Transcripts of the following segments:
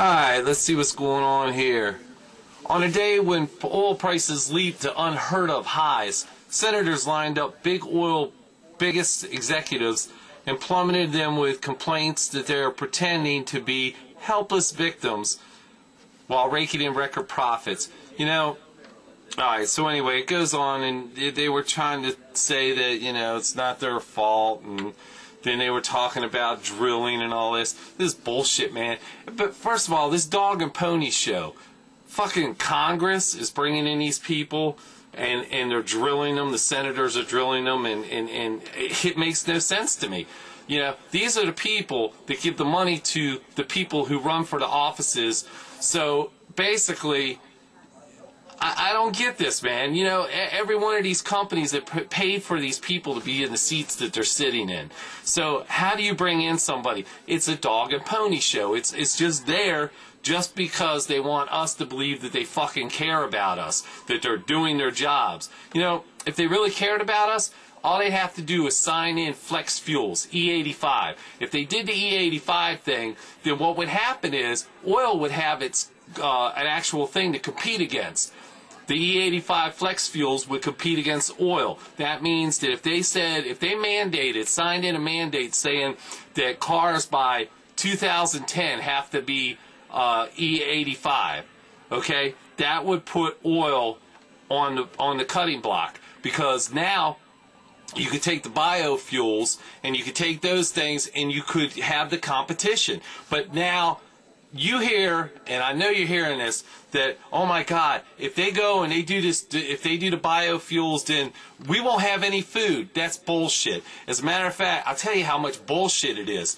Alright, let's see what's going on here. On a day when oil prices leaped to unheard of highs, senators lined up big oil biggest executives and plummeted them with complaints that they are pretending to be helpless victims while raking in record profits. You know, alright, so anyway, it goes on, and they were trying to say that, you know, it's not their fault, and then they were talking about drilling and all this. This is bullshit, man. But first of all, this dog and pony show. Fucking Congress is bringing in these people, and they're drilling them. The senators are drilling them, and it makes no sense to me. You know, these are the people that give the money to the people who run for the offices. So basically, I don't get this, man. You know, every one of these companies that paid for these people to be in the seats that they're sitting in. So how do you bring in somebody? It's a dog and pony show. It's just there just because they want us to believe that they fucking care about us, that they're doing their jobs. You know, if they really cared about us, all they have to do is sign in Flex Fuels, E85. If they did the E85 thing, then what would happen is oil would have its an actual thing to compete against. The E85 Flex Fuels would compete against oil. That means that if they mandated, signed in a mandate saying that cars by 2010 have to be E85, okay, that would put oil on the cutting block, because now you could take the biofuels and you could take those things and you could have the competition. But now you hear, and I know you're hearing this, that, oh my God, if they go and they do this, if they do the biofuels, then we won't have any food. That's bullshit. As a matter of fact, I'll tell you how much bullshit it is.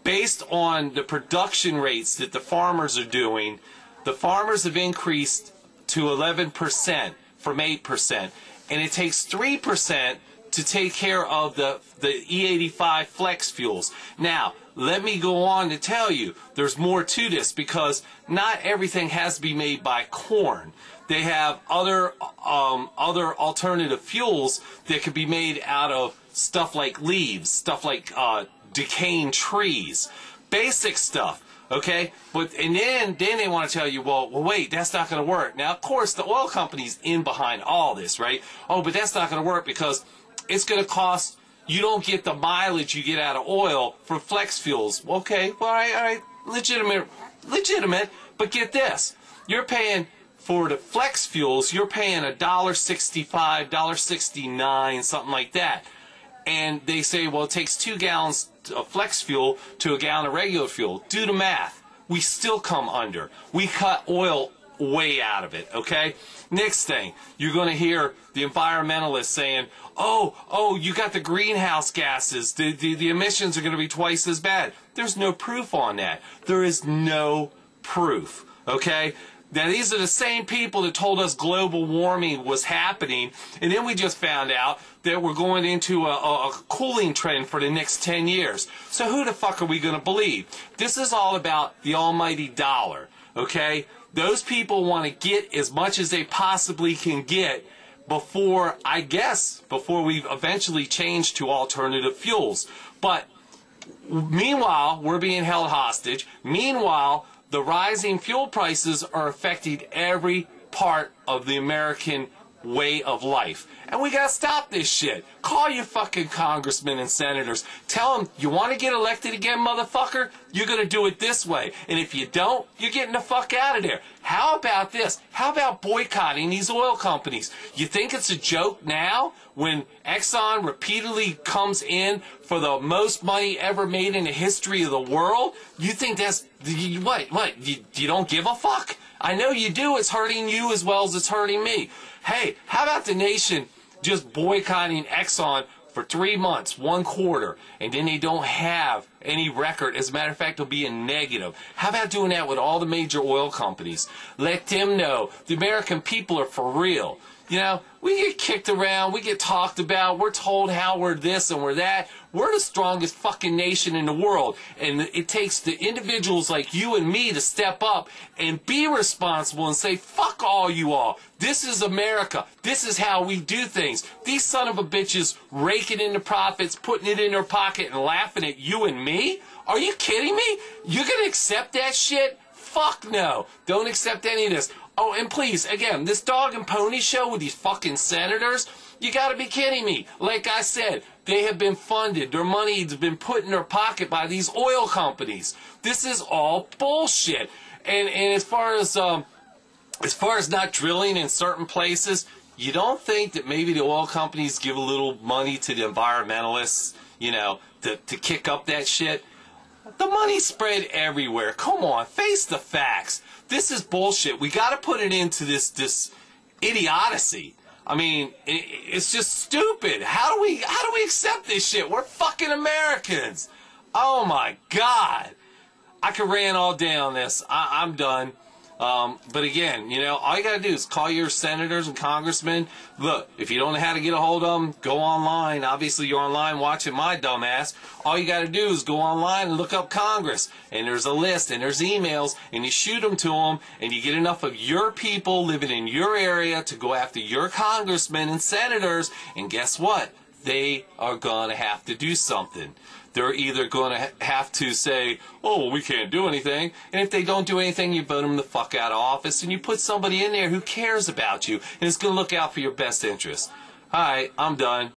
Based on the production rates that the farmers are doing, the farmers have increased to 11% from 8%. And it takes 3% to take care of the E85 Flex Fuels. Now, let me go on to tell you, there's more to this, because not everything has to be made by corn. They have other alternative fuels that could be made out of stuff like leaves, stuff like decaying trees, basic stuff. Okay, and then they want to tell you, well, wait, that's not going to work. Now, of course, the oil company's in behind all this, right? Oh, but that's not going to work because it's going to cost. You don't get the mileage you get out of oil from flex fuels. Okay, well, all right, legitimate. But get this: you're paying for the flex fuels. You're paying $1.65, $1.69, something like that. And they say, well, it takes 2 gallons of flex fuel to a gallon of regular fuel. Do the math. We still come under. We cut oil way out of it, okay? Next thing, you're going to hear the environmentalists saying, oh, you got the greenhouse gases. The emissions are going to be twice as bad. There's no proof on that. There is no proof, okay? Now, these are the same people that told us global warming was happening, and then we just found out that we're going into a cooling trend for the next 10 years. So who the fuck are we going to believe? This is all about the almighty dollar, okay? Those people want to get as much as they possibly can get before we eventually change to alternative fuels. But meanwhile, we're being held hostage. Meanwhile, the rising fuel prices are affecting every part of the American way of life. And we gotta stop this shit. Call your fucking congressmen and senators. Tell them, you want to get elected again, motherfucker? You're gonna do it this way. And if you don't, you're getting the fuck out of there. How about this? How about boycotting these oil companies? You think it's a joke now when Exxon repeatedly comes in for the most money ever made in the history of the world? You think that's, what? You don't give a fuck? I know you do. It's hurting you as well as it's hurting me. Hey, how about the nation just boycotting Exxon for 3 months, 1 quarter, and then they don't have any record? As a matter of fact, they'll be in negative. How about doing that with all the major oil companies? Let them know the American people are for real. You know, we get kicked around, we get talked about, we're told how we're this and we're that. We're the strongest fucking nation in the world, and it takes the individuals like you and me to step up and be responsible and say, fuck all you all. This is America. This is how we do things. These son of a bitches raking in the profits, putting it in their pocket and laughing at you and me? Are you kidding me? You're gonna accept that shit? fuck no. Don't accept any of this. Oh, and please, again, this dog and pony show with these fucking senators, you gotta be kidding me. Like I said, they have been funded. Their money has been put in their pocket by these oil companies. This is all bullshit. And as far as not drilling in certain places, you don't think that maybe the oil companies give a little money to the environmentalists, you know, to kick up that shit? The money's spread everywhere. Come on, face the facts. This is bullshit. We got to put it into this idiocy. I mean, it's just stupid. How do we accept this shit? We're fucking Americans. Oh my God. I could rant all day on this. I'm done. But again, you know, all you gotta do is call your senators and congressmen. Look, if you don't know how to get a hold of them, go online. Obviously, you're online watching my dumbass. All you gotta do is go online and look up Congress. And there's a list, and there's emails, and you shoot them to them, and you get enough of your people living in your area to go after your congressmen and senators, and guess what? They are gonna have to do something. They're either going to have to say, oh, well, we can't do anything. And if they don't do anything, you vote them the fuck out of office and you put somebody in there who cares about you and is going to look out for your best interests. All right, I'm done.